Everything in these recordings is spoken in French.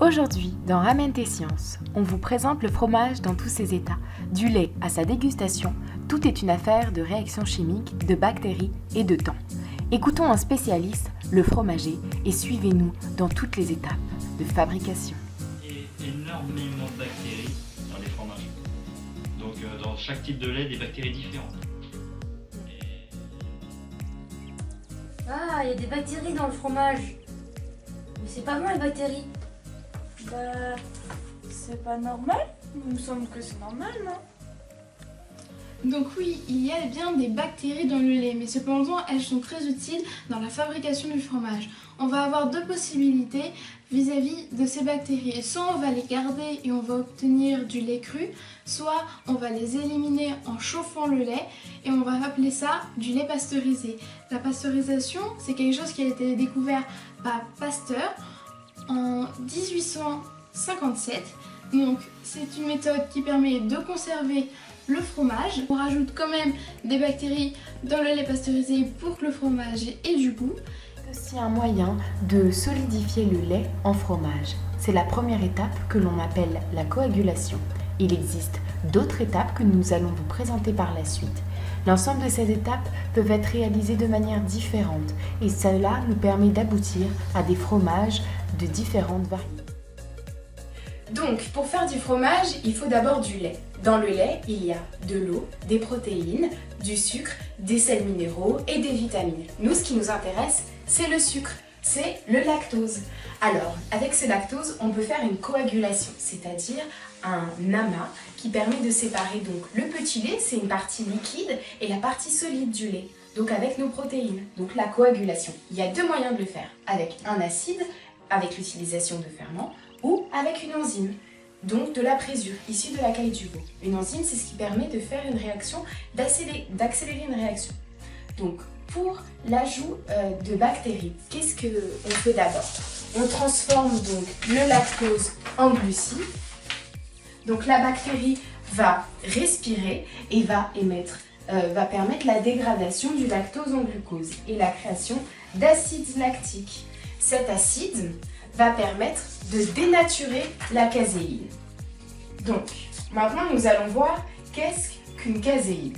Aujourd'hui, dans Ramène tes sciences, on vous présente le fromage dans tous ses états. Du lait à sa dégustation, tout est une affaire de réactions chimiques, de bactéries et de temps. Écoutons un spécialiste, le fromager, et suivez-nous dans toutes les étapes de fabrication. Il y a énormément de bactéries dans les fromages. Donc dans chaque type de lait, des bactéries différentes. Ah, il y a des bactéries dans le fromage. Mais c'est pas bon les bactéries. Bah, c'est pas normal. Il me semble que c'est normal, non? Donc oui, il y a bien des bactéries dans le lait, mais cependant elles sont très utiles dans la fabrication du fromage. On va avoir deux possibilités vis-à-vis de ces bactéries. Soit on va les garder et on va obtenir du lait cru, soit on va les éliminer en chauffant le lait et on va appeler ça du lait pasteurisé. La pasteurisation, c'est quelque chose qui a été découvert par Pasteur en 1857. Donc c'est une méthode qui permet de conserver le fromage. On rajoute quand même des bactéries dans le lait pasteurisé pour que le fromage ait du goût. C'est aussi un moyen de solidifier le lait en fromage. C'est la première étape que l'on appelle la coagulation. Il existe d'autres étapes que nous allons vous présenter par la suite. L'ensemble de ces étapes peuvent être réalisées de manière différente et cela nous permet d'aboutir à des fromages de différentes variétés. Donc, pour faire du fromage, il faut d'abord du lait. Dans le lait, il y a de l'eau, des protéines, du sucre, des sels minéraux et des vitamines. Nous, ce qui nous intéresse, c'est le sucre, c'est le lactose. Alors, avec ce lactose, on peut faire une coagulation, c'est-à-dire un amas qui permet de séparer donc le petit lait, c'est une partie liquide, et la partie solide du lait, donc avec nos protéines, donc la coagulation. Il y a deux moyens de le faire, avec un acide, avec l'utilisation de ferments, ou avec une enzyme, donc de la présure, issue de la caille du veau. Une enzyme, c'est ce qui permet de faire une réaction, d'accélérer une réaction. Donc, pour l'ajout de bactéries, qu'est-ce qu'on fait d'abord? On transforme donc le lactose en glucides. Donc la bactérie va respirer et va permettre la dégradation du lactose en glucose et la création d'acide lactique. Cet acide va permettre de dénaturer la caséine. Donc, maintenant nous allons voir qu'est-ce qu'une caséine.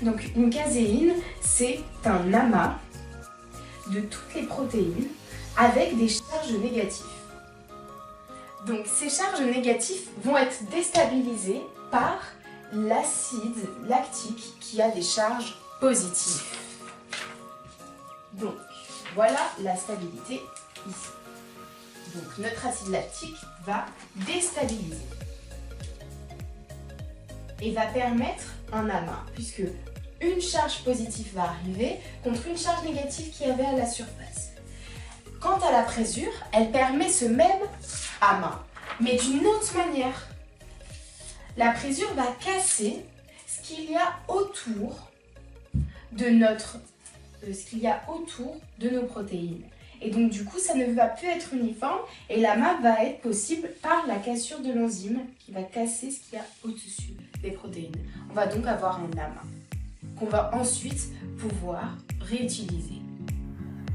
Donc, une caséine, c'est un amas de toutes les protéines avec des charges négatives. Donc, ces charges négatives vont être déstabilisées par l'acide lactique qui a des charges positives. Donc, voilà la stabilité ici. Donc notre acide lactique va déstabiliser et va permettre un amas puisque une charge positive va arriver contre une charge négative qu'il y avait à la surface. Quant à la présure, elle permet ce même amas, mais d'une autre manière. La présure va casser ce qu'il y a autour de nos protéines. Et donc du coup, ça ne va plus être uniforme et l'amas va être possible par la cassure de l'enzyme qui va casser ce qu'il y a au-dessus des protéines. On va donc avoir un amas qu'on va ensuite pouvoir réutiliser.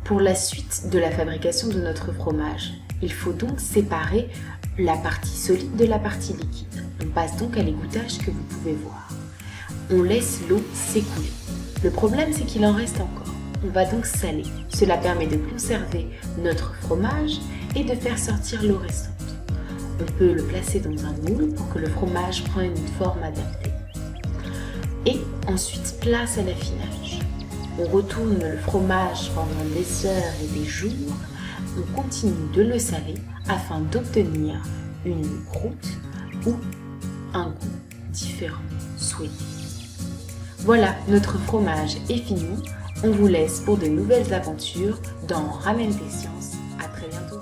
Pour la suite de la fabrication de notre fromage, il faut donc séparer la partie solide de la partie liquide. On passe donc à l'égouttage que vous pouvez voir. On laisse l'eau s'écouler. Le problème, c'est qu'il en reste encore. On va donc saler. Cela permet de conserver notre fromage et de faire sortir l'eau restante. On peut le placer dans un moule pour que le fromage prenne une forme adaptée. Et ensuite, place à l'affinage. On retourne le fromage pendant des heures et des jours. On continue de le saler afin d'obtenir une croûte ou un goût différent souhaité. Voilà, notre fromage est fini. On vous laisse pour de nouvelles aventures dans Ramène tes sciences. À très bientôt.